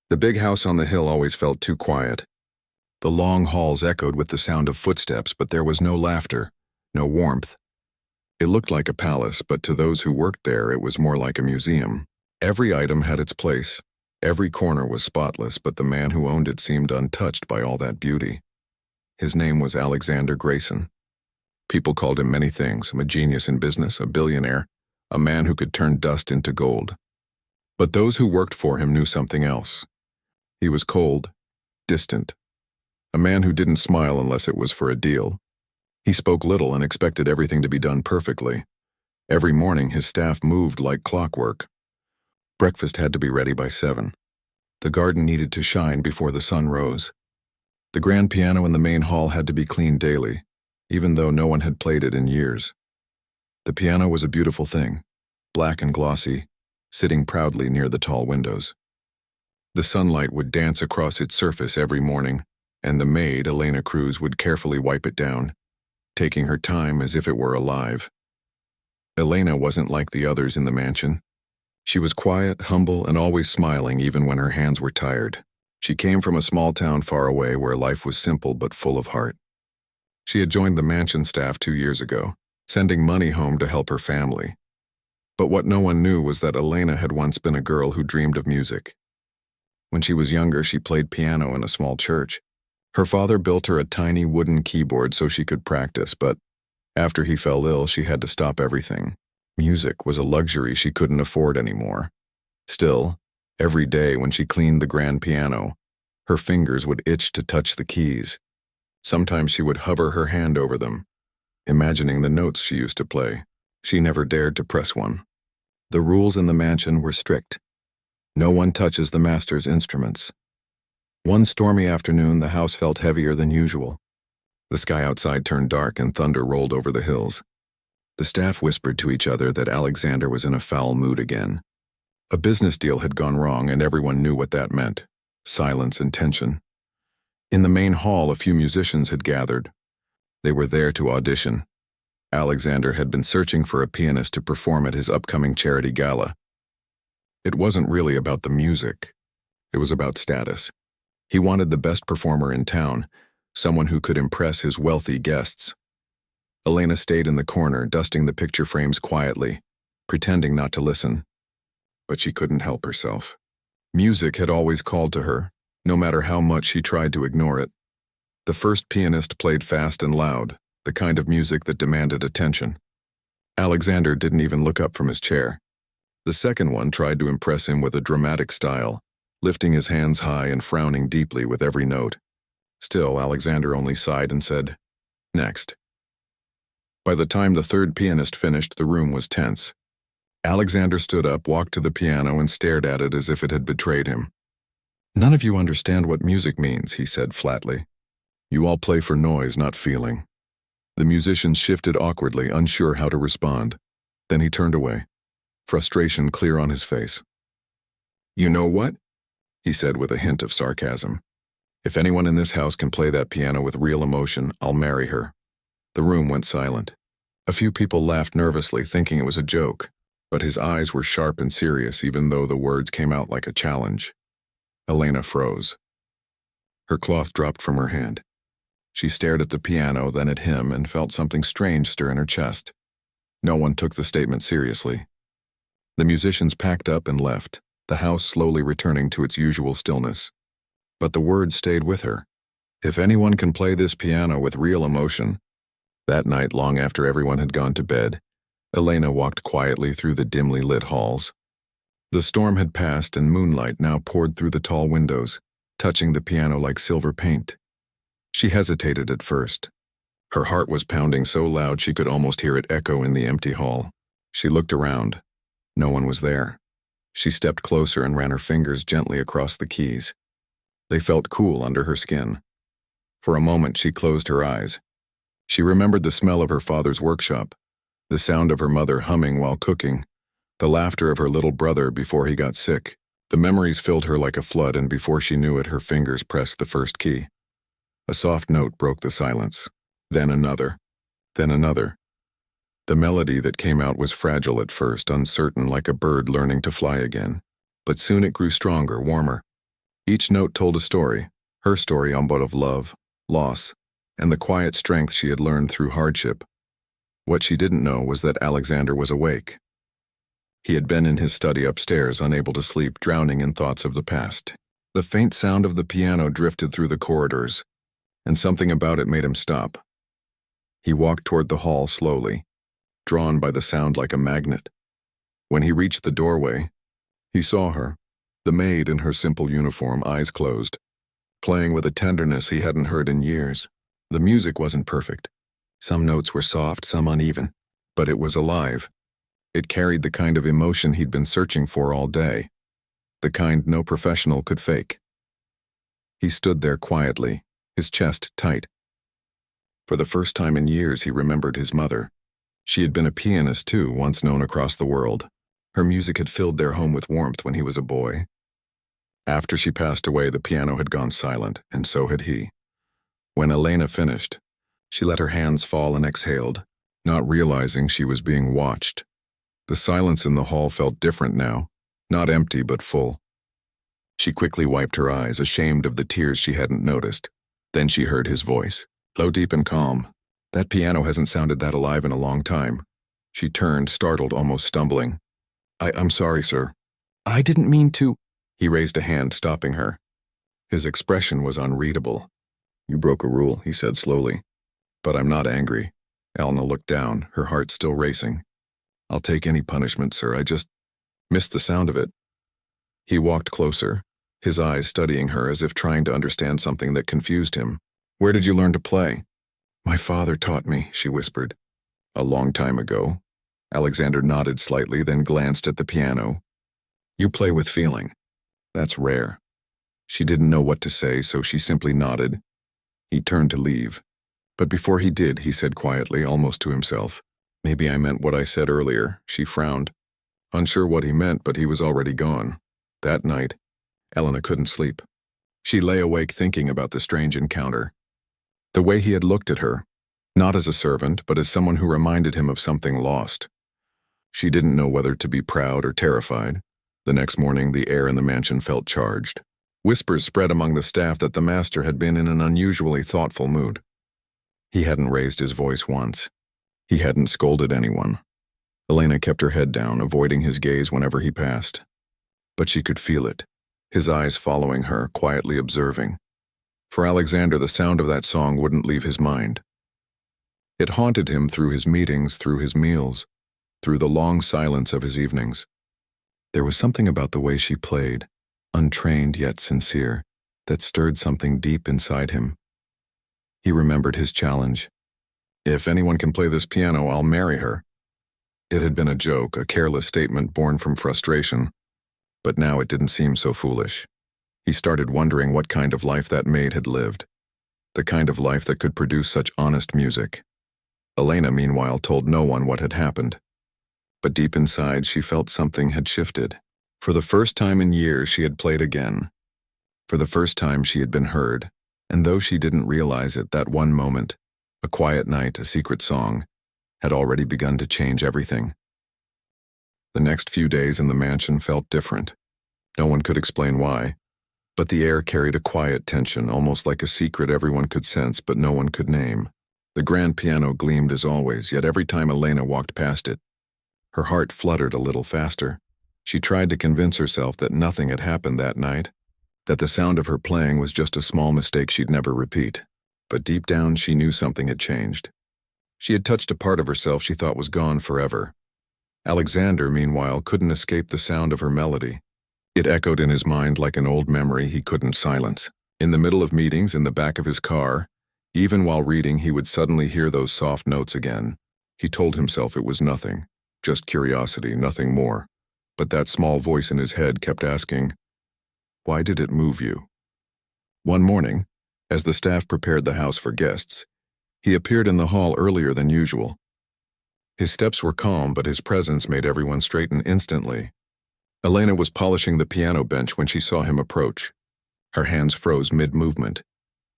The big house on the hill always felt too quiet. The long halls echoed with the sound of footsteps, but there was no laughter, no warmth. It looked like a palace, but to those who worked there, it was more like a museum. Every item had its place. Every corner was spotless, but the man who owned it seemed untouched by all that beauty. His name was Alexander Grayson. People called him many things: a genius in business, a billionaire, a man who could turn dust into gold. But those who worked for him knew something else. He was cold, distant, a man who didn't smile unless it was for a deal. He spoke little and expected everything to be done perfectly. Every morning his staff moved like clockwork. Breakfast had to be ready by 7. The garden needed to shine before the sun rose. The grand piano in the main hall had to be cleaned daily, even though no one had played it in years. The piano was a beautiful thing, black and glossy, sitting proudly near the tall windows. The sunlight would dance across its surface every morning, and the maid, Elena Cruz, would carefully wipe it down, taking her time as if it were alive. Elena wasn't like the others in the mansion. She was quiet, humble, and always smiling even when her hands were tired. She came from a small town far away where life was simple but full of heart. She had joined the mansion staff 2 years ago, sending money home to help her family. But what no one knew was that Elena had once been a girl who dreamed of music. When she was younger, she played piano in a small church. Her father built her a tiny wooden keyboard so she could practice, but after he fell ill, she had to stop everything. Music was a luxury she couldn't afford anymore. Still, every day when she cleaned the grand piano, her fingers would itch to touch the keys. Sometimes she would hover her hand over them, imagining the notes she used to play. She never dared to press one. The rules in the mansion were strict. No one touches the master's instruments. One stormy afternoon, the house felt heavier than usual. The sky outside turned dark and thunder rolled over the hills. The staff whispered to each other that Alexander was in a foul mood again. A business deal had gone wrong, and everyone knew what that meant: silence and tension. In the main hall, a few musicians had gathered. They were there to audition. Alexander had been searching for a pianist to perform at his upcoming charity gala. It wasn't really about the music. It was about status. He wanted the best performer in town, someone who could impress his wealthy guests. Elena stayed in the corner, dusting the picture frames quietly, pretending not to listen. But she couldn't help herself. Music had always called to her, no matter how much she tried to ignore it. The first pianist played fast and loud, the kind of music that demanded attention. Alexander didn't even look up from his chair. The second one tried to impress him with a dramatic style, lifting his hands high and frowning deeply with every note. Still, Alexander only sighed and said, "Next." By the time the third pianist finished, the room was tense. Alexander stood up, walked to the piano, and stared at it as if it had betrayed him. "None of you understand what music means," he said flatly. "You all play for noise, not feeling." The musicians shifted awkwardly, unsure how to respond. Then he turned away, frustration clear on his face. "You know what?" he said with a hint of sarcasm. "If anyone in this house can play that piano with real emotion, I'll marry her." The room went silent. A few people laughed nervously, thinking it was a joke, but his eyes were sharp and serious, even though the words came out like a challenge. Elena froze. Her cloth dropped from her hand. She stared at the piano, then at him, and felt something strange stir in her chest. No one took the statement seriously. The musicians packed up and left, the house slowly returning to its usual stillness. But the words stayed with her. If anyone can play this piano with real emotion. That night, long after everyone had gone to bed, Elena walked quietly through the dimly lit halls. The storm had passed, and moonlight now poured through the tall windows, touching the piano like silver paint. She hesitated at first. Her heart was pounding so loud she could almost hear it echo in the empty hall. She looked around. No one was there. She stepped closer and ran her fingers gently across the keys. They felt cool under her skin. For a moment, she closed her eyes. She remembered the smell of her father's workshop, the sound of her mother humming while cooking, the laughter of her little brother before he got sick. The memories filled her like a flood, and before she knew it, her fingers pressed the first key. A soft note broke the silence. Then another. Then another. The melody that came out was fragile at first, uncertain, like a bird learning to fly again. But soon it grew stronger, warmer. Each note told a story, her story on both of love, loss, and the quiet strength she had learned through hardship. What she didn't know was that Alexander was awake. He had been in his study upstairs, unable to sleep, drowning in thoughts of the past. The faint sound of the piano drifted through the corridors, and something about it made him stop. He walked toward the hall slowly, drawn by the sound like a magnet. When he reached the doorway, he saw her, the maid in her simple uniform, eyes closed, playing with a tenderness he hadn't heard in years. The music wasn't perfect. Some notes were soft, some uneven, but it was alive. It carried the kind of emotion he'd been searching for all day, the kind no professional could fake. He stood there quietly, his chest tight. For the first time in years, he remembered his mother. She had been a pianist too, once known across the world. Her music had filled their home with warmth when he was a boy. After she passed away, the piano had gone silent, and so had he. When Elena finished, she let her hands fall and exhaled, not realizing she was being watched. The silence in the hall felt different now, not empty but full. She quickly wiped her eyes, ashamed of the tears she hadn't noticed. Then she heard his voice, low, deep, and calm. That piano hasn't sounded that alive in a long time. She turned, startled, almost stumbling. I'm sorry, sir. I didn't mean to. He raised a hand, stopping her. His expression was unreadable. You broke a rule, he said slowly. But I'm not angry. Elena looked down, her heart still racing. I'll take any punishment, sir. I just missed the sound of it. He walked closer, his eyes studying her as if trying to understand something that confused him. Where did you learn to play? My father taught me, she whispered. A long time ago. Alexander nodded slightly, then glanced at the piano. You play with feeling. That's rare. She didn't know what to say, so she simply nodded. He turned to leave. But before he did, he said quietly, almost to himself, Maybe I meant what I said earlier. She frowned. Unsure what he meant, but he was already gone. That night, Elena couldn't sleep. She lay awake thinking about the strange encounter. The way he had looked at her, not as a servant, but as someone who reminded him of something lost. She didn't know whether to be proud or terrified. The next morning, the air in the mansion felt charged. Whispers spread among the staff that the master had been in an unusually thoughtful mood. He hadn't raised his voice once. He hadn't scolded anyone. Elena kept her head down, avoiding his gaze whenever he passed. But she could feel it, his eyes following her, quietly observing. For Alexander, the sound of that song wouldn't leave his mind. It haunted him through his meetings, through his meals, through the long silence of his evenings. There was something about the way she played, untrained yet sincere, that stirred something deep inside him. He remembered his challenge. If anyone can play this piano, I'll marry her. It had been a joke, a careless statement born from frustration, but now it didn't seem so foolish. He started wondering what kind of life that maid had lived, the kind of life that could produce such honest music. Elena, meanwhile, told no one what had happened. But deep inside, she felt something had shifted. For the first time in years, she had played again. For the first time, she had been heard, and though she didn't realize it, that one moment, a quiet night, a secret song, had already begun to change everything. The next few days in the mansion felt different. No one could explain why, but the air carried a quiet tension, almost like a secret everyone could sense but no one could name. The grand piano gleamed as always, yet every time Elena walked past it, her heart fluttered a little faster. She tried to convince herself that nothing had happened that night, that the sound of her playing was just a small mistake she'd never repeat. But deep down, she knew something had changed. She had touched a part of herself she thought was gone forever. Alexander, meanwhile, couldn't escape the sound of her melody. It echoed in his mind like an old memory he couldn't silence. In the middle of meetings, in the back of his car, even while reading, he would suddenly hear those soft notes again. He told himself it was nothing, just curiosity, nothing more. But that small voice in his head kept asking, why did it move you? One morning, as the staff prepared the house for guests, he appeared in the hall earlier than usual. His steps were calm, but his presence made everyone straighten instantly. Elena was polishing the piano bench when she saw him approach. Her hands froze mid-movement.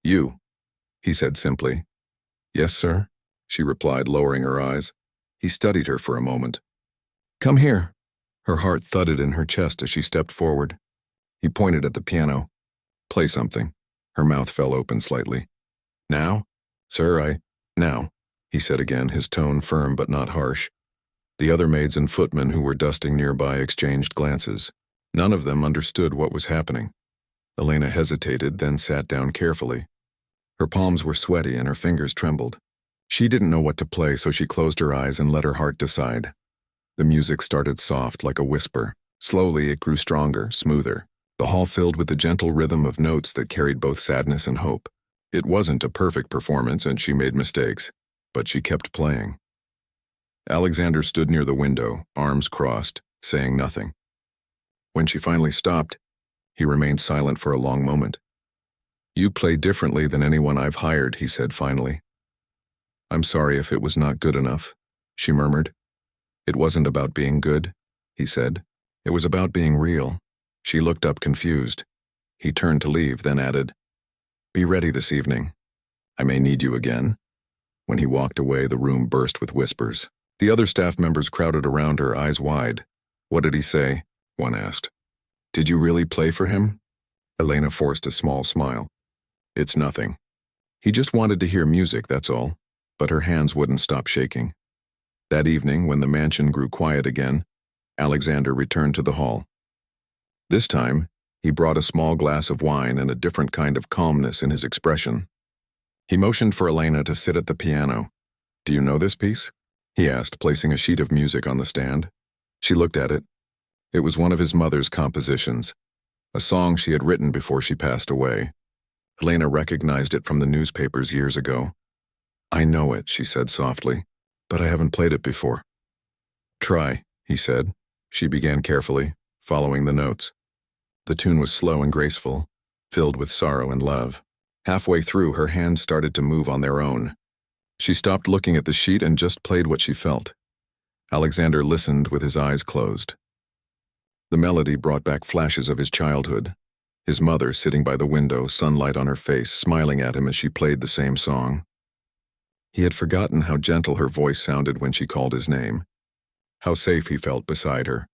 You, he said simply. Yes, sir, she replied, lowering her eyes. He studied her for a moment. Come here. Her heart thudded in her chest as she stepped forward. He pointed at the piano. Play something. Her mouth fell open slightly. Now? Sir, Now, he said again, his tone firm but not harsh. The other maids and footmen who were dusting nearby exchanged glances. None of them understood what was happening. Elena hesitated, then sat down carefully. Her palms were sweaty and her fingers trembled. She didn't know what to play, so she closed her eyes and let her heart decide. The music started soft, like a whisper. Slowly, it grew stronger, smoother. The hall filled with the gentle rhythm of notes that carried both sadness and hope. It wasn't a perfect performance, and she made mistakes, but she kept playing. Alexander stood near the window, arms crossed, saying nothing. When she finally stopped, he remained silent for a long moment. You play differently than anyone I've hired, he said finally. I'm sorry if it was not good enough, she murmured. It wasn't about being good, he said. It was about being real. She looked up confused. He turned to leave, then added, Be ready this evening. I may need you again. When he walked away, the room burst with whispers. The other staff members crowded around her, eyes wide. What did he say? One asked. Did you really play for him? Elena forced a small smile. It's nothing. He just wanted to hear music, that's all. But her hands wouldn't stop shaking. That evening, when the mansion grew quiet again, Alexander returned to the hall. This time, he brought a small glass of wine and a different kind of calmness in his expression. He motioned for Elena to sit at the piano. Do you know this piece? He asked, placing a sheet of music on the stand. She looked at it. It was one of his mother's compositions, a song she had written before she passed away. Elena recognized it from the newspapers years ago. I know it, she said softly, but I haven't played it before. Try, he said. She began carefully, following the notes. The tune was slow and graceful, filled with sorrow and love. Halfway through, her hands started to move on their own. She stopped looking at the sheet and just played what she felt. Alexander listened with his eyes closed. The melody brought back flashes of his childhood. His mother sitting by the window, sunlight on her face, smiling at him as she played the same song. He had forgotten how gentle her voice sounded when she called his name, how safe he felt beside her.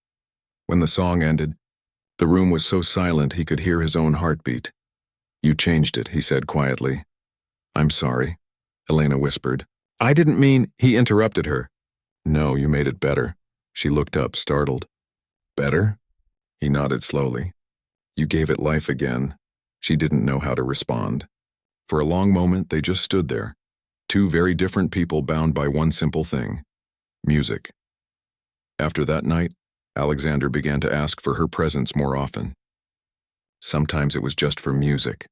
When the song ended, the room was so silent he could hear his own heartbeat. You changed it, he said quietly. I'm sorry, Elena whispered. I didn't mean, he interrupted her. No, you made it better. She looked up, startled. Better? He nodded slowly. You gave it life again. She didn't know how to respond. For a long moment, they just stood there. Two very different people bound by one simple thing: music. After that night, Alexander began to ask for her presence more often. Sometimes it was just for music.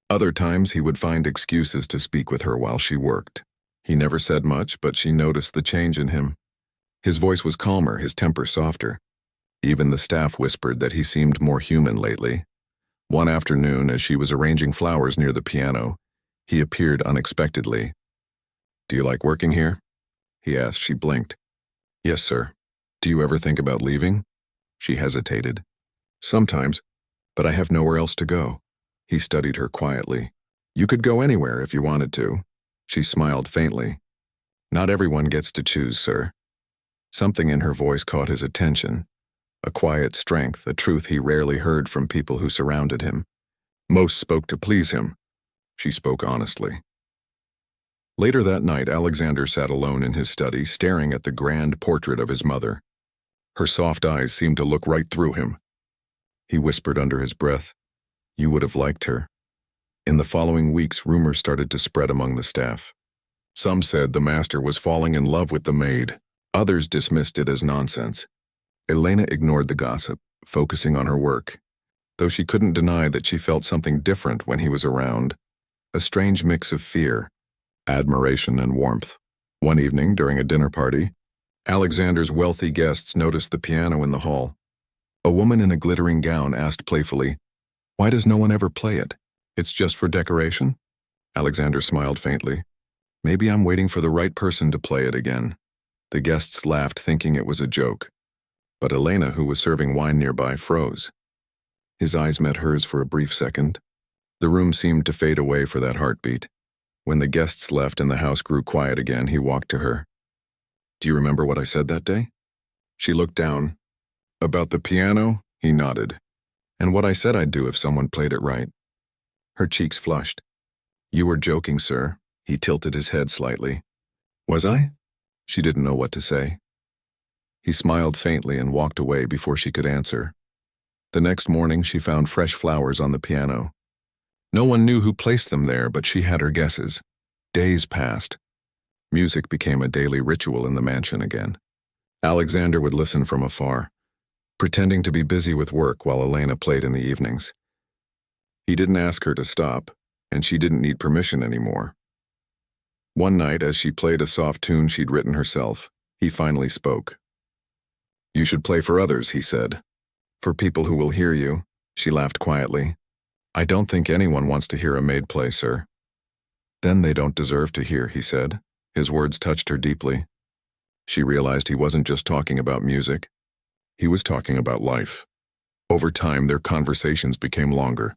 Other times he would find excuses to speak with her while she worked. He never said much, but she noticed the change in him. His voice was calmer, his temper softer. Even the staff whispered that he seemed more human lately. One afternoon, as she was arranging flowers near the piano, he appeared unexpectedly. Do you like working here? He asked. She blinked. Yes, sir. Do you ever think about leaving? She hesitated. Sometimes, but I have nowhere else to go. He studied her quietly. You could go anywhere if you wanted to. She smiled faintly. Not everyone gets to choose, sir. Something in her voice caught his attention. A quiet strength, a truth he rarely heard from people who surrounded him. Most spoke to please him. She spoke honestly. Later that night, Alexander sat alone in his study, staring at the grand portrait of his mother. Her soft eyes seemed to look right through him. He whispered under his breath, You would have liked her. In the following weeks, rumors started to spread among the staff. Some said the master was falling in love with the maid. Others dismissed it as nonsense. Elena ignored the gossip, focusing on her work, though she couldn't deny that she felt something different when he was around, a strange mix of fear, admiration, and warmth. One evening, during a dinner party, Alexander's wealthy guests noticed the piano in the hall. A woman in a glittering gown asked playfully, Why does no one ever play it? It's just for decoration? Alexander smiled faintly. Maybe I'm waiting for the right person to play it again. The guests laughed, thinking it was a joke. But Elena, who was serving wine nearby, froze. His eyes met hers for a brief second. The room seemed to fade away for that heartbeat. When the guests left and the house grew quiet again, he walked to her. Do you remember what I said that day? She looked down. About the piano? He nodded. And what I said I'd do if someone played it right. Her cheeks flushed. "You were joking, sir." He tilted his head slightly. "Was I?" She didn't know what to say. He smiled faintly and walked away before she could answer. The next morning she found fresh flowers on the piano. No one knew who placed them there, but she had her guesses. Days passed. Music became a daily ritual in the mansion again. Alexander would listen from afar, pretending to be busy with work while Elena played in the evenings. He didn't ask her to stop, and she didn't need permission anymore. One night, as she played a soft tune she'd written herself, he finally spoke. "You should play for others," he said. "For people who will hear you," she laughed quietly. "I don't think anyone wants to hear a maid play, sir." "Then they don't deserve to hear," he said. His words touched her deeply. She realized he wasn't just talking about music. He was talking about life. Over time, their conversations became longer.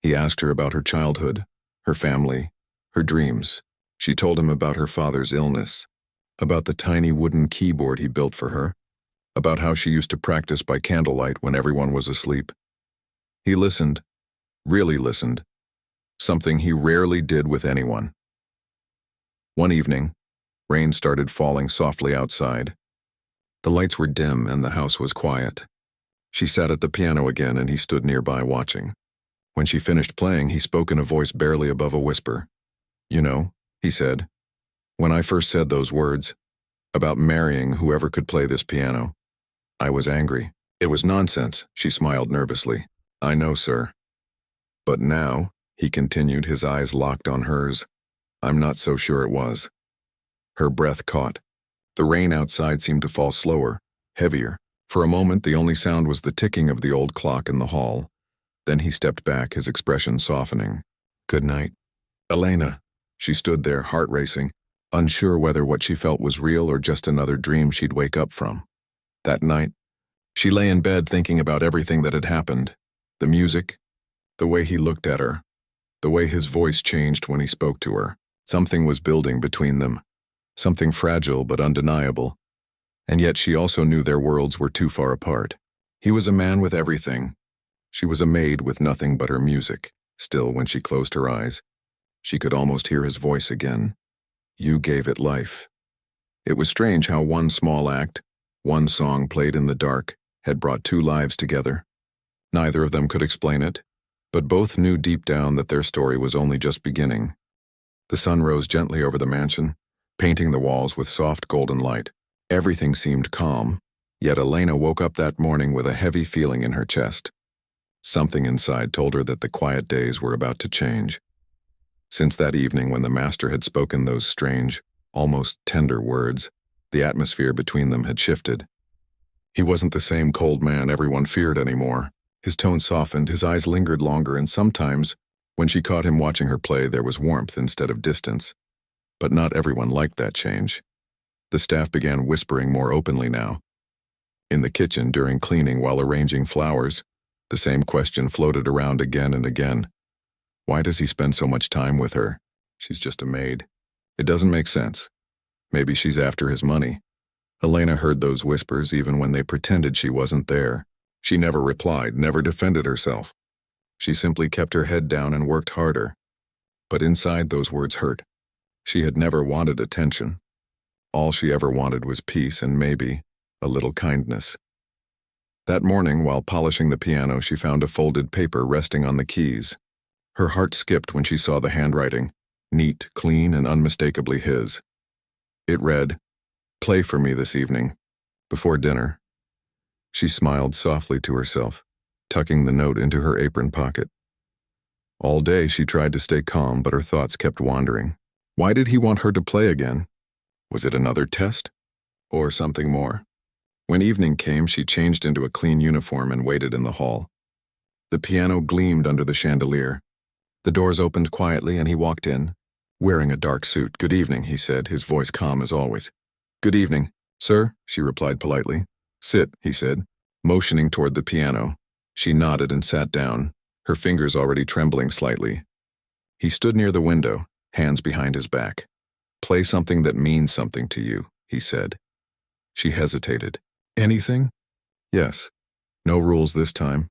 He asked her about her childhood, her family, her dreams. She told him about her father's illness, about the tiny wooden keyboard he built for her, about how she used to practice by candlelight when everyone was asleep. He listened, really listened, something he rarely did with anyone. One evening, rain started falling softly outside. The lights were dim and the house was quiet. She sat at the piano again and he stood nearby watching. When she finished playing, he spoke in a voice barely above a whisper. "You know," he said, "when I first said those words, about marrying whoever could play this piano, I was angry. It was nonsense," she smiled nervously. "I know, sir. But now," he continued, his eyes locked on hers, "I'm not so sure it was." Her breath caught. The rain outside seemed to fall slower, heavier. For a moment, the only sound was the ticking of the old clock in the hall. Then he stepped back, his expression softening. "Good night." "Elena." She stood there, heart racing, unsure whether what she felt was real or just another dream she'd wake up from. That night, she lay in bed thinking about everything that had happened. The music, the way he looked at her, the way his voice changed when he spoke to her. Something was building between them, something fragile but undeniable. And yet she also knew their worlds were too far apart. He was a man with everything. She was a maid with nothing but her music. Still, when she closed her eyes, she could almost hear his voice again. "You gave it life." It was strange how one small act, one song played in the dark, had brought two lives together. Neither of them could explain it, but both knew deep down that their story was only just beginning. The sun rose gently over the mansion, painting the walls with soft golden light. Everything seemed calm, yet Elena woke up that morning with a heavy feeling in her chest. Something inside told her that the quiet days were about to change. Since that evening when the master had spoken those strange, almost tender words, the atmosphere between them had shifted. He wasn't the same cold man everyone feared anymore. His tone softened, his eyes lingered longer, and sometimes, when she caught him watching her play, there was warmth instead of distance. But not everyone liked that change. The staff began whispering more openly now. In the kitchen, during cleaning while arranging flowers, the same question floated around again and again. Why does he spend so much time with her? She's just a maid. It doesn't make sense. Maybe she's after his money. Elena heard those whispers even when they pretended she wasn't there. She never replied, never defended herself. She simply kept her head down and worked harder. But inside, those words hurt. She had never wanted attention. All she ever wanted was peace and maybe a little kindness. That morning, while polishing the piano, she found a folded paper resting on the keys. Her heart skipped when she saw the handwriting, neat, clean, and unmistakably his. It read, "Play for me this evening, before dinner." She smiled softly to herself, tucking the note into her apron pocket. All day she tried to stay calm, but her thoughts kept wandering. Why did he want her to play again? Was it another test? Or something more? When evening came, she changed into a clean uniform and waited in the hall. The piano gleamed under the chandelier. The doors opened quietly and he walked in, wearing a dark suit. "Good evening," he said, his voice calm as always. "Good evening, sir," she replied politely. "Sit," he said, motioning toward the piano. She nodded and sat down, her fingers already trembling slightly. He stood near the window, hands behind his back. "Play something that means something to you," he said. She hesitated. "Anything?" "Yes. No rules this time."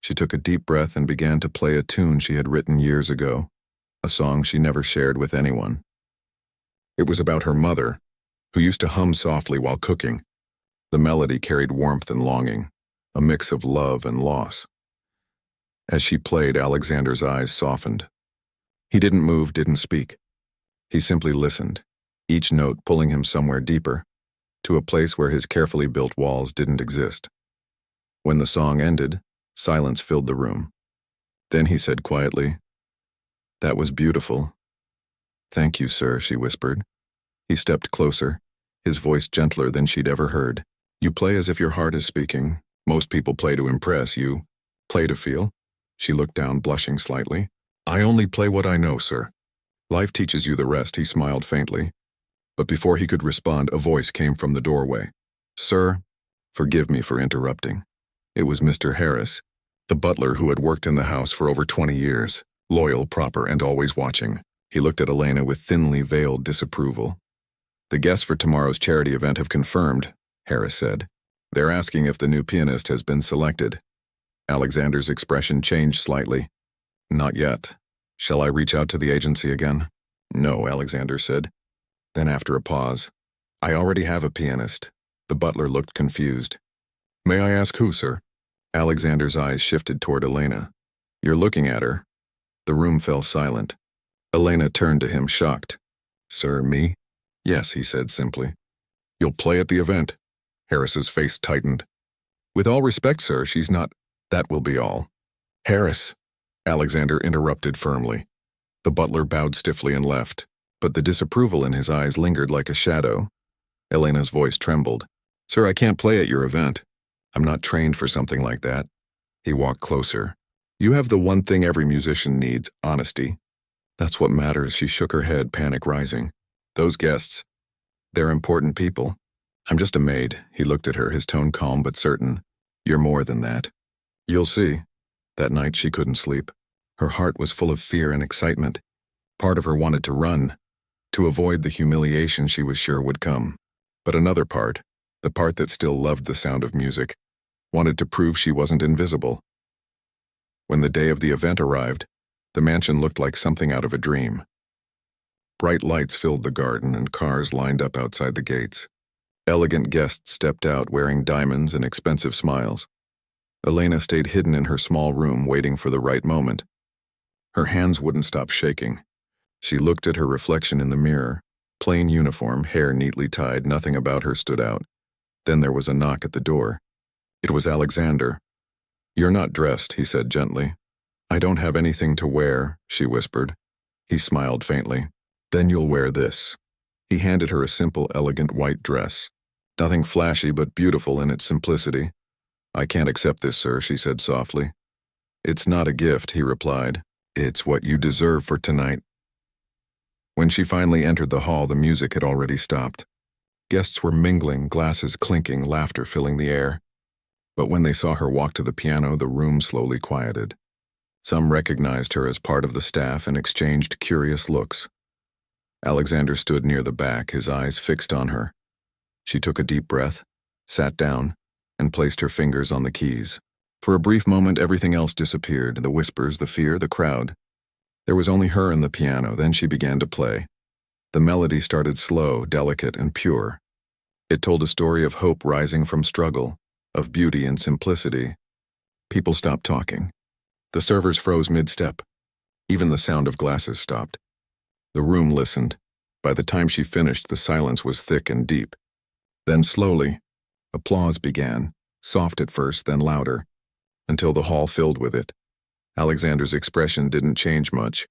She took a deep breath and began to play a tune she had written years ago, a song she never shared with anyone. It was about her mother, who used to hum softly while cooking. The melody carried warmth and longing, a mix of love and loss. As she played, Alexander's eyes softened. He didn't move, didn't speak. He simply listened, each note pulling him somewhere deeper, to a place where his carefully built walls didn't exist. When the song ended, silence filled the room. Then he said quietly, "That was beautiful." "Thank you, sir," she whispered. He stepped closer, his voice gentler than she'd ever heard. "You play as if your heart is speaking. Most people play to impress. You play to feel." She looked down, blushing slightly. "I only play what I know, sir. Life teaches you the rest," he smiled faintly. But before he could respond, a voice came from the doorway. "Sir, forgive me for interrupting." It was Mr. Harris, the butler who had worked in the house for over 20 years, loyal, proper, and always watching. He looked at Elena with thinly veiled disapproval. "The guests for tomorrow's charity event have confirmed," Harris said. "They're asking if the new pianist has been selected." Alexander's expression changed slightly. "Not yet. Shall I reach out to the agency again?" "No," Alexander said. Then after a pause, "I already have a pianist." The butler looked confused. "May I ask who, sir?" Alexander's eyes shifted toward Elena. "You're looking at her." The room fell silent. Elena turned to him, shocked. "Sir, me?" "Yes," he said simply. "You'll play at the event?" Harris's face tightened. "With all respect, sir, she's not—" "That will be all." "Harris," Alexander interrupted firmly. The butler bowed stiffly and left, but the disapproval in his eyes lingered like a shadow. Elena's voice trembled. "Sir, I can't play at your event. I'm not trained for something like that." He walked closer. "You have the one thing every musician needs, honesty." "That's what matters," she shook her head, panic rising. "Those guests, they're important people. I'm just a maid." He looked at her, his tone calm but certain. "You're more than that." "You'll see." That night she couldn't sleep. Her heart was full of fear and excitement. Part of her wanted to run, to avoid the humiliation she was sure would come. But another part, the part that still loved the sound of music, wanted to prove she wasn't invisible. When the day of the event arrived, the mansion looked like something out of a dream. Bright lights filled the garden and cars lined up outside the gates. Elegant guests stepped out wearing diamonds and expensive smiles. Elena stayed hidden in her small room waiting for the right moment. Her hands wouldn't stop shaking. She looked at her reflection in the mirror. Plain uniform, hair neatly tied, nothing about her stood out. Then there was a knock at the door. It was Alexander. "You're not dressed," he said gently. "I don't have anything to wear," she whispered. He smiled faintly. "Then you'll wear this." He handed her a simple, elegant white dress. Nothing flashy but beautiful in its simplicity. "I can't accept this, sir," she said softly. "It's not a gift," he replied. "It's what you deserve for tonight." When she finally entered the hall, the music had already stopped. Guests were mingling, glasses clinking, laughter filling the air. But when they saw her walk to the piano, the room slowly quieted. Some recognized her as part of the staff and exchanged curious looks. Alexander stood near the back, his eyes fixed on her. She took a deep breath, sat down, and placed her fingers on the keys. For a brief moment, everything else disappeared, the whispers, the fear, the crowd. There was only her and the piano. Then she began to play. The melody started slow, delicate, and pure. It told a story of hope rising from struggle, of beauty and simplicity. People stopped talking. The servers froze mid-step. Even the sound of glasses stopped. The room listened. By the time she finished, the silence was thick and deep. Then slowly, applause began, soft at first, then louder, until the hall filled with it. Alexander's expression didn't change much,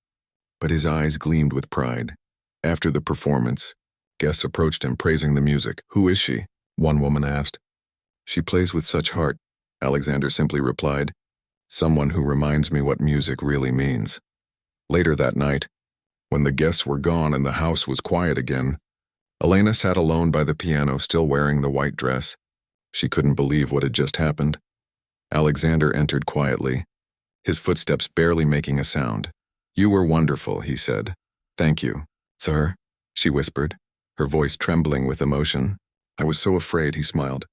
but his eyes gleamed with pride. After the performance, guests approached him, praising the music. "Who is she?" one woman asked. "She plays with such heart," Alexander simply replied. "Someone who reminds me what music really means." Later that night, when the guests were gone and the house was quiet again, Elena sat alone by the piano, still wearing the white dress. She couldn't believe what had just happened. Alexander entered quietly, his footsteps barely making a sound. "You were wonderful," he said. "Thank you." "Sir," she whispered, her voice trembling with emotion. "I was so afraid," he smiled.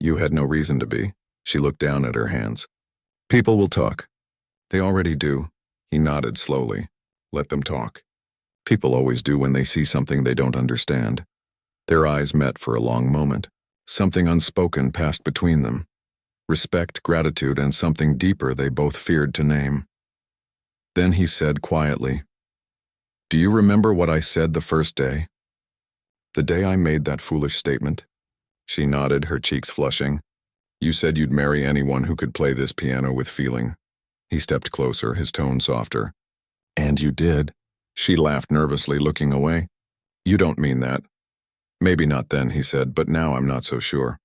"You had no reason to be." She looked down at her hands. People will talk. They already do. He nodded slowly. Let them talk. People always do when they see something they don't understand. Their eyes met for a long moment. Something unspoken passed between them. Respect, gratitude, and something deeper they both feared to name. Then he said quietly, "Do you remember what I said the first day? The day I made that foolish statement?" She nodded, her cheeks flushing. "You said you'd marry anyone who could play this piano with feeling." He stepped closer, his tone softer. "And you did." She laughed nervously, looking away. "You don't mean that." "Maybe not then," he said, "but now I'm not so sure."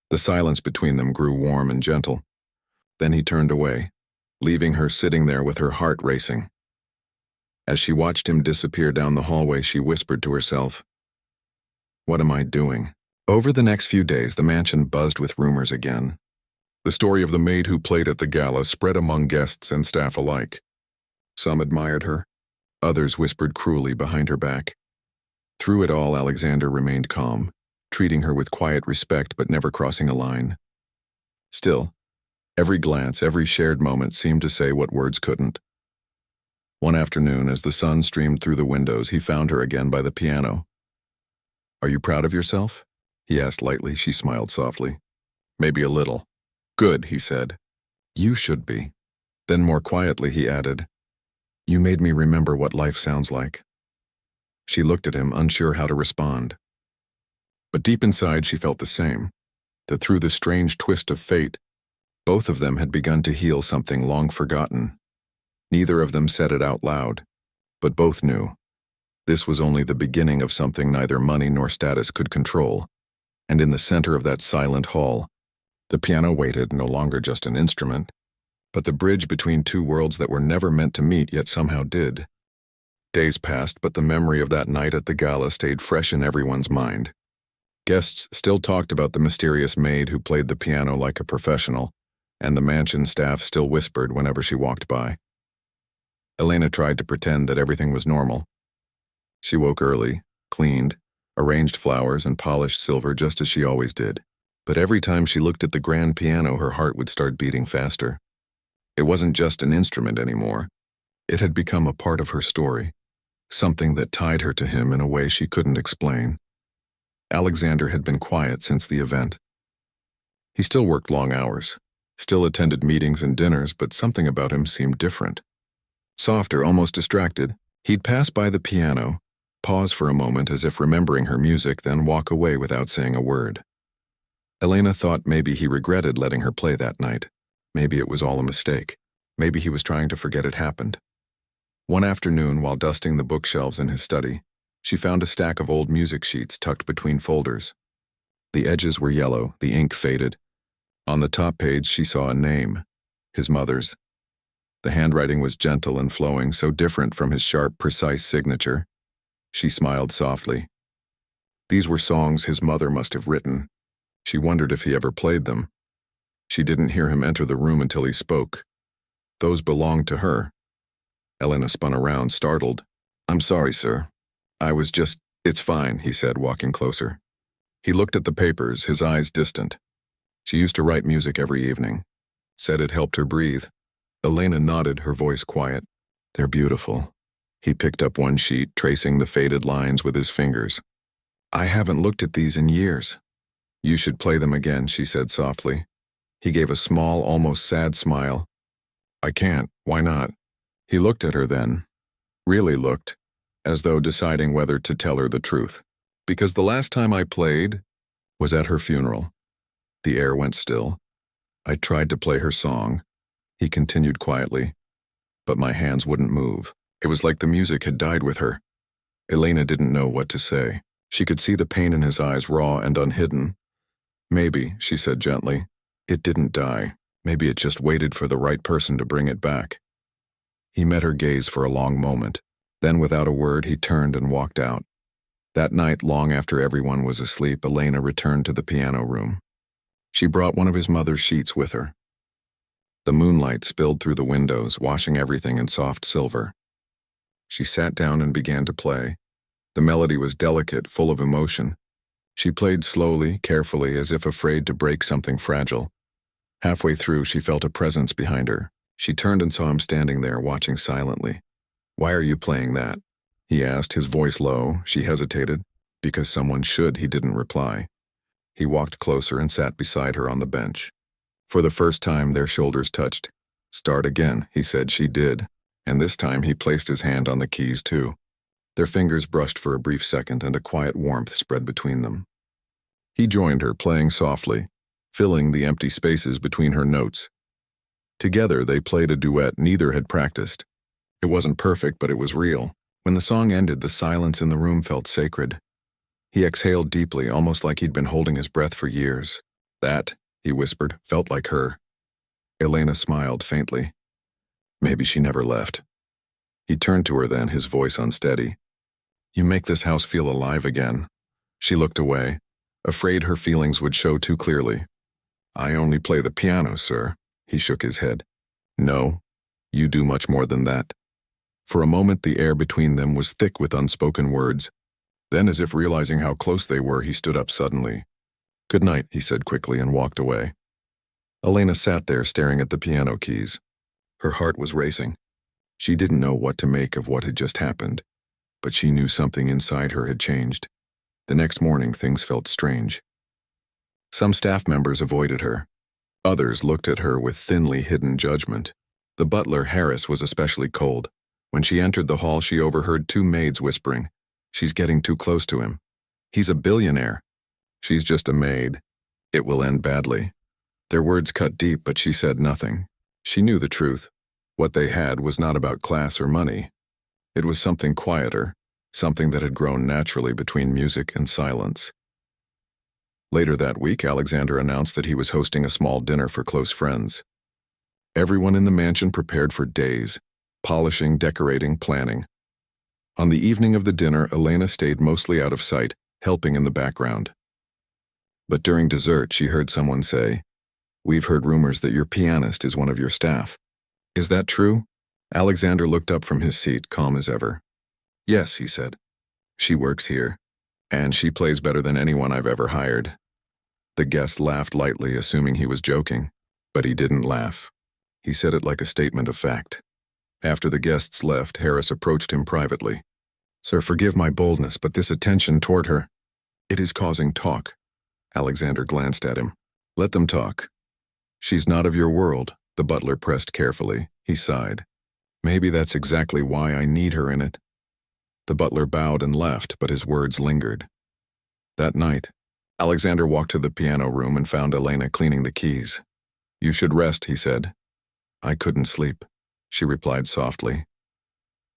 The silence between them grew warm and gentle. Then he turned away, leaving her sitting there with her heart racing. As she watched him disappear down the hallway, she whispered to herself, "What am I doing?" Over the next few days, the mansion buzzed with rumors again. The story of the maid who played at the gala spread among guests and staff alike. Some admired her. Others whispered cruelly behind her back. Through it all, Alexander remained calm, treating her with quiet respect but never crossing a line. Still, every glance, every shared moment seemed to say what words couldn't. One afternoon, as the sun streamed through the windows, he found her again by the piano. "Are you proud of yourself?" he asked lightly. She smiled softly. "Maybe a little." "Good," he said. "You should be." Then more quietly he added, "You made me remember what life sounds like." She looked at him, unsure how to respond. But deep inside she felt the same, that through the strange twist of fate, both of them had begun to heal something long forgotten. Neither of them said it out loud, but both knew. This was only the beginning of something neither money nor status could control. And in the center of that silent hall, the piano waited, no longer just an instrument, but the bridge between two worlds that were never meant to meet yet somehow did. Days passed, but the memory of that night at the gala stayed fresh in everyone's mind. Guests still talked about the mysterious maid who played the piano like a professional, and the mansion staff still whispered whenever she walked by. Elena tried to pretend that everything was normal. She woke early, cleaned, arranged flowers, and polished silver just as she always did. But every time she looked at the grand piano, her heart would start beating faster. It wasn't just an instrument anymore. It had become a part of her story, something that tied her to him in a way she couldn't explain. Alexander had been quiet since the event. He still worked long hours, still attended meetings and dinners, but something about him seemed different. Softer, almost distracted, he'd pass by the piano, pause for a moment as if remembering her music, then walk away without saying a word. Elena thought maybe he regretted letting her play that night. Maybe it was all a mistake. Maybe he was trying to forget it happened. One afternoon, while dusting the bookshelves in his study, she found a stack of old music sheets tucked between folders. The edges were yellow, the ink faded. On the top page, she saw a name, his mother's. The handwriting was gentle and flowing, so different from his sharp, precise signature. She smiled softly. These were songs his mother must have written. She wondered if he ever played them. She didn't hear him enter the room until he spoke. Those belonged to her. Elena spun around, startled. "I'm sorry, sir. It's fine," he said, walking closer. He looked at the papers, his eyes distant. She used to write music every evening. Said it helped her breathe. Elena nodded, her voice quiet. "They're beautiful." He picked up one sheet, tracing the faded lines with his fingers. "I haven't looked at these in years." "You should play them again," she said softly. He gave a small, almost sad smile. "I can't. Why not?" He looked at her then. Really looked, as though deciding whether to tell her the truth. "Because the last time I played was at her funeral." The air went still. "I tried to play her song," he continued quietly, "but my hands wouldn't move. It was like the music had died with her." Elena didn't know what to say. She could see the pain in his eyes, raw and unhidden. "Maybe," she said gently, "it didn't die. Maybe it just waited for the right person to bring it back." He met her gaze for a long moment. Then, without a word, he turned and walked out. That night, long after everyone was asleep, Elena returned to the piano room. She brought one of his mother's sheets with her. The moonlight spilled through the windows, washing everything in soft silver. She sat down and began to play. The melody was delicate, full of emotion. She played slowly, carefully, as if afraid to break something fragile. Halfway through, she felt a presence behind her. She turned and saw him standing there, watching silently. "Why are you playing that?" he asked, his voice low. She hesitated. Because someone should, he didn't reply. He walked closer and sat beside her on the bench. For the first time, their shoulders touched. "Start again," he said. She did, and this time he placed his hand on the keys too. Their fingers brushed for a brief second, and a quiet warmth spread between them. He joined her, playing softly, filling the empty spaces between her notes. Together, they played a duet neither had practiced. It wasn't perfect, but it was real. When the song ended, the silence in the room felt sacred. He exhaled deeply, almost like he'd been holding his breath for years. "That," he whispered, "felt like her." Elena smiled faintly. Maybe she never left. He turned to her then, his voice unsteady. "You make this house feel alive again." She looked away, afraid her feelings would show too clearly. "I only play the piano, sir." He shook his head. "No, you do much more than that." For a moment, the air between them was thick with unspoken words. Then, as if realizing how close they were, he stood up suddenly. "Good night," he said quickly, and walked away. Elena sat there, staring at the piano keys. Her heart was racing. She didn't know what to make of what had just happened, but she knew something inside her had changed. The next morning, things felt strange. Some staff members avoided her. Others looked at her with thinly hidden judgment. The butler, Harris, was especially cold. When she entered the hall, she overheard two maids whispering, "She's getting too close to him. He's a billionaire." "She's just a maid. It will end badly." Their words cut deep, but she said nothing. She knew the truth. What they had was not about class or money. It was something quieter, something that had grown naturally between music and silence. Later that week, Alexander announced that he was hosting a small dinner for close friends. Everyone in the mansion prepared for days, polishing, decorating, planning. On the evening of the dinner, Elena stayed mostly out of sight, helping in the background. But during dessert, she heard someone say, "We've heard rumors that your pianist is one of your staff. Is that true?" Alexander looked up from his seat, calm as ever. "Yes," he said. "She works here, and she plays better than anyone I've ever hired." The guest laughed lightly, assuming he was joking, but he didn't laugh. He said it like a statement of fact. After the guests left, Harris approached him privately. "Sir, forgive my boldness, but this attention toward her, it is causing talk." Alexander glanced at him. "Let them talk." "She's not of your world," the butler pressed carefully. He sighed. "Maybe that's exactly why I need her in it." The butler bowed and left, but his words lingered. That night, Alexander walked to the piano room and found Elena cleaning the keys. "You should rest," he said. "I couldn't sleep," she replied softly.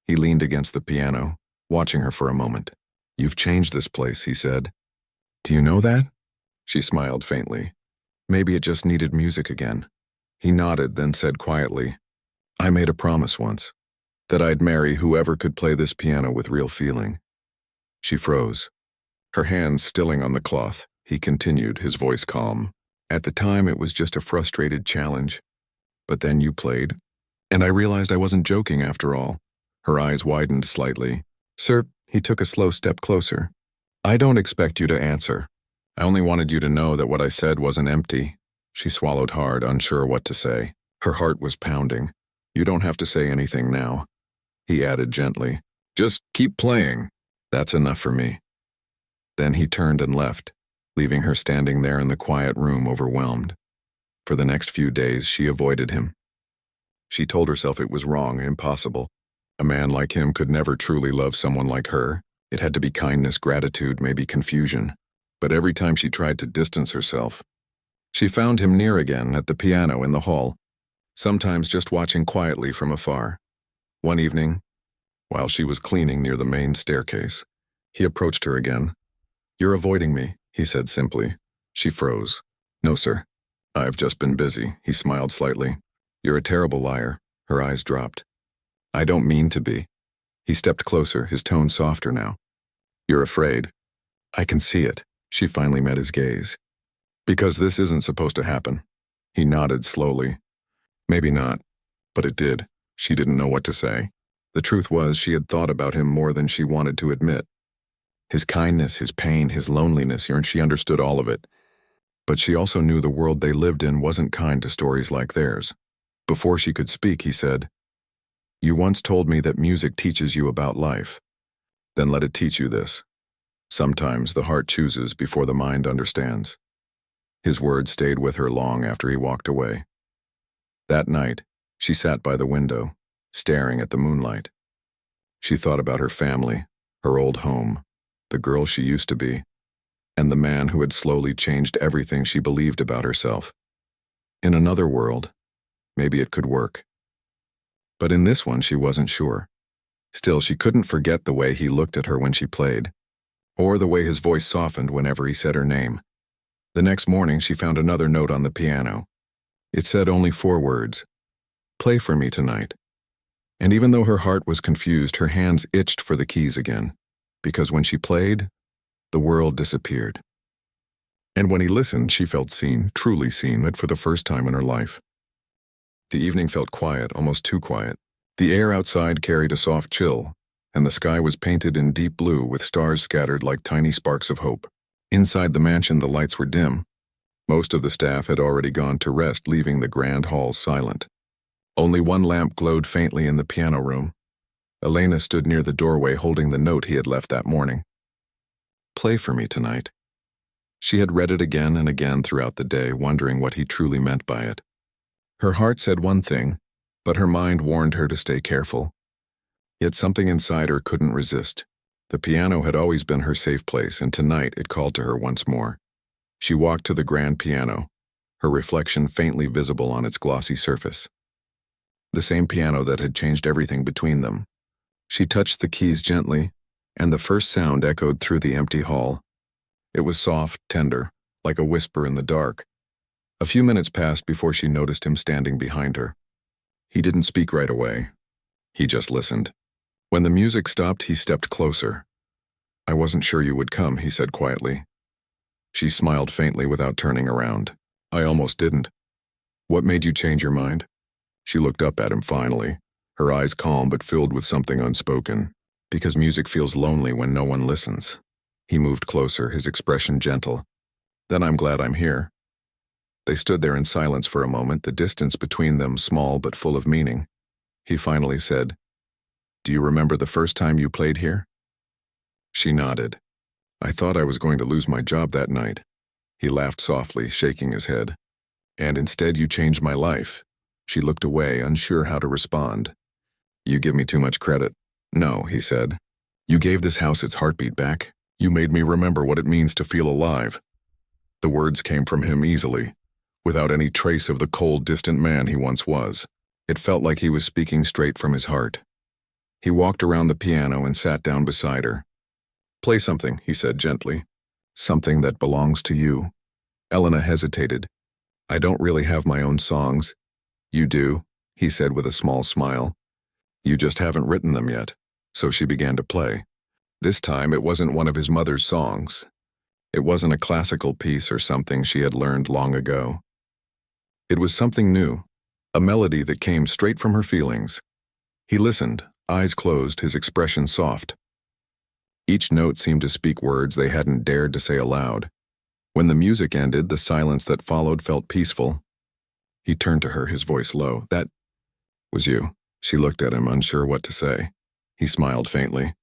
He leaned against the piano, watching her for a moment. "You've changed this place," he said. "Do you know that?" She smiled faintly. "Maybe it just needed music again." He nodded, then said quietly, "I made a promise once, that I'd marry whoever could play this piano with real feeling." She froze, her hands stilling on the cloth. He continued, his voice calm. "At the time, it was just a frustrated challenge. But then you played, and I realized I wasn't joking after all." Her eyes widened slightly. "Sir," he took a slow step closer, "I don't expect you to answer. I only wanted you to know that what I said wasn't empty." She swallowed hard, unsure what to say. Her heart was pounding. "You don't have to say anything now," he added gently. "Just keep playing. That's enough for me." Then he turned and left, leaving her standing there in the quiet room, overwhelmed. For the next few days, she avoided him. She told herself it was wrong, impossible. A man like him could never truly love someone like her. It had to be kindness, gratitude, maybe confusion. But every time she tried to distance herself, she found him near again, at the piano in the hall, sometimes just watching quietly from afar. One evening, while she was cleaning near the main staircase, he approached her again. "You're avoiding me," he said simply. She froze. "No, sir. I've just been busy." He smiled slightly. "You're a terrible liar." Her eyes dropped. "I don't mean to be." He stepped closer, his tone softer now. "You're afraid. I can see it." She finally met his gaze. "Because this isn't supposed to happen." He nodded slowly. "Maybe not, but it did." She didn't know what to say. The truth was, she had thought about him more than she wanted to admit. His kindness, his pain, his loneliness, she understood all of it. But she also knew the world they lived in wasn't kind to stories like theirs. Before she could speak, he said, "You once told me that music teaches you about life. Then let it teach you this. Sometimes the heart chooses before the mind understands." His words stayed with her long after he walked away. That night, she sat by the window, staring at the moonlight. She thought about her family, her old home, the girl she used to be, and the man who had slowly changed everything she believed about herself. In another world, maybe it could work. But in this one, she wasn't sure. Still, she couldn't forget the way he looked at her when she played, or the way his voice softened whenever he said her name. The next morning, she found another note on the piano. It said only 4 words, "Play for me tonight." And even though her heart was confused, her hands itched for the keys again, because when she played, the world disappeared. And when he listened, she felt seen, truly seen, but for the first time in her life. The evening felt quiet, almost too quiet. The air outside carried a soft chill, and the sky was painted in deep blue with stars scattered like tiny sparks of hope. Inside the mansion, the lights were dim. Most of the staff had already gone to rest, leaving the grand hall silent. Only one lamp glowed faintly in the piano room. Elena stood near the doorway holding the note he had left that morning. "Play for me tonight." She had read it again and again throughout the day, wondering what he truly meant by it. Her heart said one thing, but her mind warned her to stay careful. Yet something inside her couldn't resist. The piano had always been her safe place, and tonight it called to her once more. She walked to the grand piano, her reflection faintly visible on its glossy surface. The same piano that had changed everything between them. She touched the keys gently, and the first sound echoed through the empty hall. It was soft, tender, like a whisper in the dark. A few minutes passed before she noticed him standing behind her. He didn't speak right away. He just listened. When the music stopped, he stepped closer. "I wasn't sure you would come," he said quietly. She smiled faintly without turning around. "I almost didn't." "What made you change your mind?" She looked up at him finally, her eyes calm but filled with something unspoken. "Because music feels lonely when no one listens." He moved closer, his expression gentle. "Then I'm glad I'm here." They stood there in silence for a moment, the distance between them small but full of meaning. He finally said, "Do you remember the first time you played here?" She nodded. "I thought I was going to lose my job that night." He laughed softly, shaking his head. "And instead you changed my life." She looked away, unsure how to respond. "You give me too much credit." "No," he said. "You gave this house its heartbeat back. You made me remember what it means to feel alive." The words came from him easily, without any trace of the cold, distant man he once was. It felt like he was speaking straight from his heart. He walked around the piano and sat down beside her. "Play something," he said gently. "Something that belongs to you." Elena hesitated. "I don't really have my own songs." "You do," he said with a small smile. "You just haven't written them yet." So she began to play. This time it wasn't one of his mother's songs. It wasn't a classical piece or something she had learned long ago. It was something new, a melody that came straight from her feelings. He listened, eyes closed, his expression soft. Each note seemed to speak words they hadn't dared to say aloud. When the music ended, the silence that followed felt peaceful. He turned to her, his voice low. "That was you." She looked at him, unsure what to say. He smiled faintly.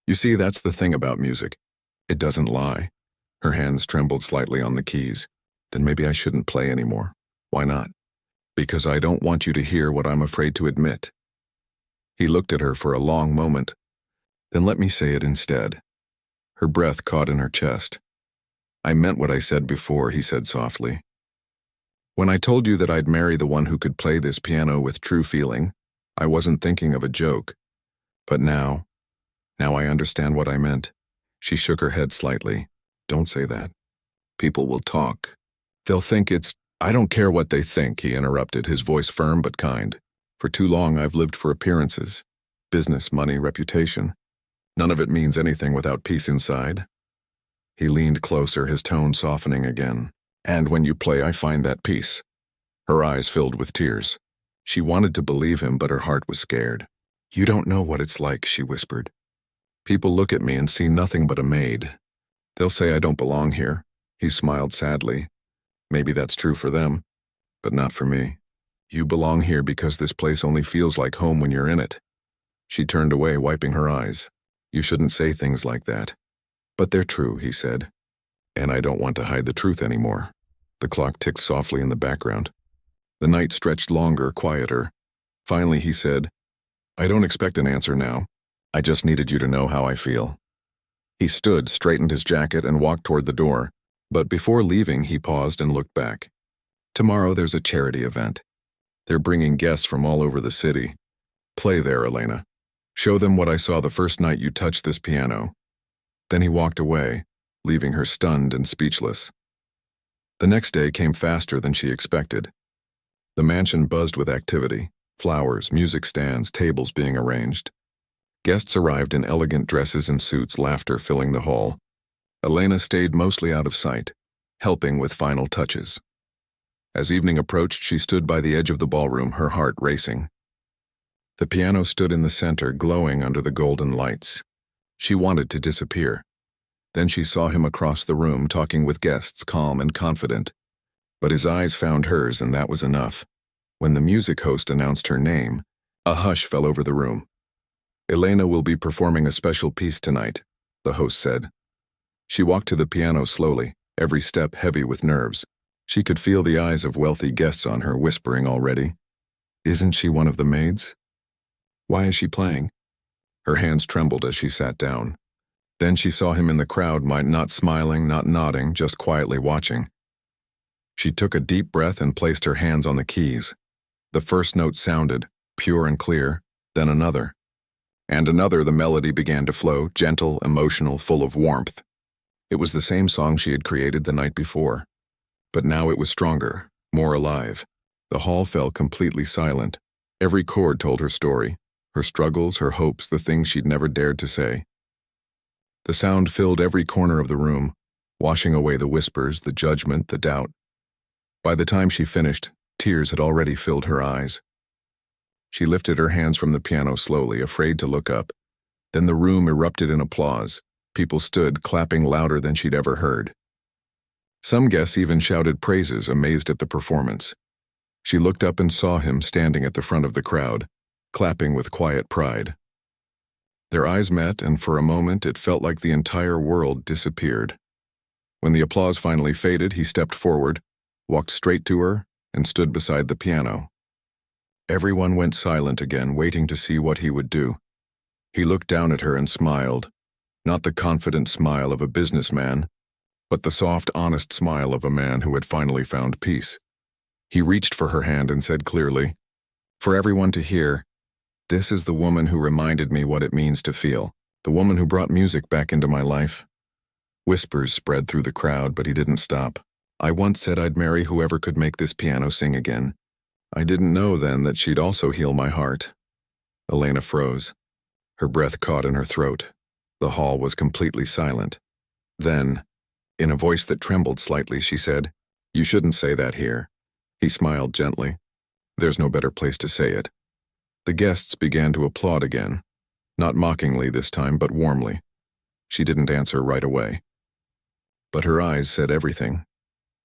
"You see, that's the thing about music. It doesn't lie." Her hands trembled slightly on the keys. "Then maybe I shouldn't play anymore." "Why not?" "Because I don't want you to hear what I'm afraid to admit." He looked at her for a long moment. "Then let me say it instead." Her breath caught in her chest. "I meant what I said before," he said softly. "When I told you that I'd marry the one who could play this piano with true feeling, I wasn't thinking of a joke. But now I understand what I meant." She shook her head slightly. "Don't say that. People will talk. They'll think it's—" "I don't care what they think," he interrupted, his voice firm but kind. "For too long I've lived for appearances. Business, money, reputation. None of it means anything without peace inside." He leaned closer, his tone softening again. "And when you play, I find that peace." Her eyes filled with tears. She wanted to believe him, but her heart was scared. "You don't know what it's like," she whispered. "People look at me and see nothing but a maid. They'll say I don't belong here." He smiled sadly. Maybe that's true for them, but not for me. You belong here because this place only feels like home when you're in it. She turned away, wiping her eyes. You shouldn't say things like that. But they're true, he said. And I don't want to hide the truth anymore. The clock ticked softly in the background. The night stretched longer, quieter. Finally, he said, I don't expect an answer now. I just needed you to know how I feel. He stood, straightened his jacket, and walked toward the door. But before leaving, he paused and looked back. Tomorrow there's a charity event. They're bringing guests from all over the city. Play there, Elena. Show them what I saw the first night you touched this piano. Then he walked away, leaving her stunned and speechless. The next day came faster than she expected. The mansion buzzed with activity, flowers, music stands, tables being arranged. Guests arrived in elegant dresses and suits, laughter filling the hall. Elena stayed mostly out of sight, helping with final touches. As evening approached, she stood by the edge of the ballroom, her heart racing. The piano stood in the center, glowing under the golden lights. She wanted to disappear. Then she saw him across the room, talking with guests, calm and confident. But his eyes found hers, and that was enough. When the music host announced her name, a hush fell over the room. Elena will be performing a special piece tonight, the host said. She walked to the piano slowly, every step heavy with nerves. She could feel the eyes of wealthy guests on her, whispering already. Isn't she one of the maids? Why is she playing? Her hands trembled as she sat down. Then she saw him in the crowd, not smiling, not nodding, just quietly watching. She took a deep breath and placed her hands on the keys. The first note sounded, pure and clear, then another. And another. The melody began to flow, gentle, emotional, full of warmth. It was the same song she had created the night before. But now it was stronger, more alive. The hall fell completely silent. Every chord told her story, her struggles, her hopes, the things she'd never dared to say. The sound filled every corner of the room, washing away the whispers, the judgment, the doubt. By the time she finished, tears had already filled her eyes. She lifted her hands from the piano slowly, afraid to look up. Then the room erupted in applause. People stood, clapping louder than she'd ever heard. Some guests even shouted praises, amazed at the performance. She looked up and saw him standing at the front of the crowd, clapping with quiet pride. Their eyes met, and for a moment it felt like the entire world disappeared. When the applause finally faded, he stepped forward, walked straight to her, and stood beside the piano. Everyone went silent again, waiting to see what he would do. He looked down at her and smiled, not the confident smile of a businessman, but the soft, honest smile of a man who had finally found peace. He reached for her hand and said clearly, "For everyone to hear, this is the woman who reminded me what it means to feel, the woman who brought music back into my life." Whispers spread through the crowd, but he didn't stop. "I once said I'd marry whoever could make this piano sing again. I didn't know then that she'd also heal my heart." Elena froze. Her breath caught in her throat. The hall was completely silent. Then, in a voice that trembled slightly, she said, "You shouldn't say that here." He smiled gently. "There's no better place to say it." The guests began to applaud again, not mockingly this time, but warmly. She didn't answer right away. But her eyes said everything.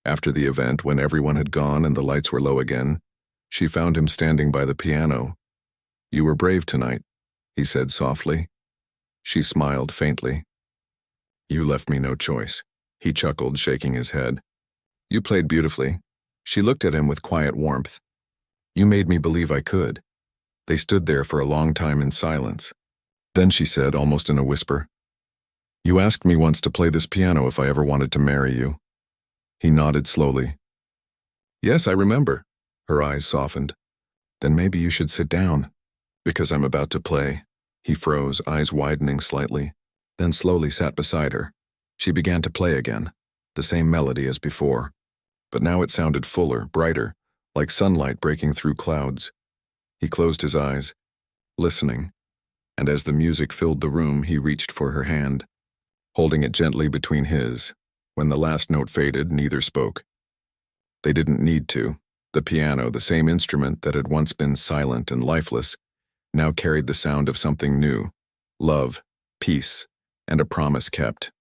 After the event, when everyone had gone and the lights were low again, she found him standing by the piano. "You were brave tonight," he said softly. She smiled faintly. "You left me no choice," he chuckled, shaking his head. "You played beautifully." She looked at him with quiet warmth. "You made me believe I could." They stood there for a long time in silence. Then she said, almost in a whisper, "You asked me once to play this piano if I ever wanted to marry you." He nodded slowly. "Yes, I remember." Her eyes softened. "Then maybe you should sit down." "Because I'm about to play." He froze, eyes widening slightly, then slowly sat beside her. She began to play again, the same melody as before. But now it sounded fuller, brighter, like sunlight breaking through clouds. He closed his eyes, listening, and as the music filled the room, he reached for her hand, holding it gently between his. When the last note faded, neither spoke. They didn't need to. The piano, the same instrument that had once been silent and lifeless, now carried the sound of something new: love, peace, and a promise kept.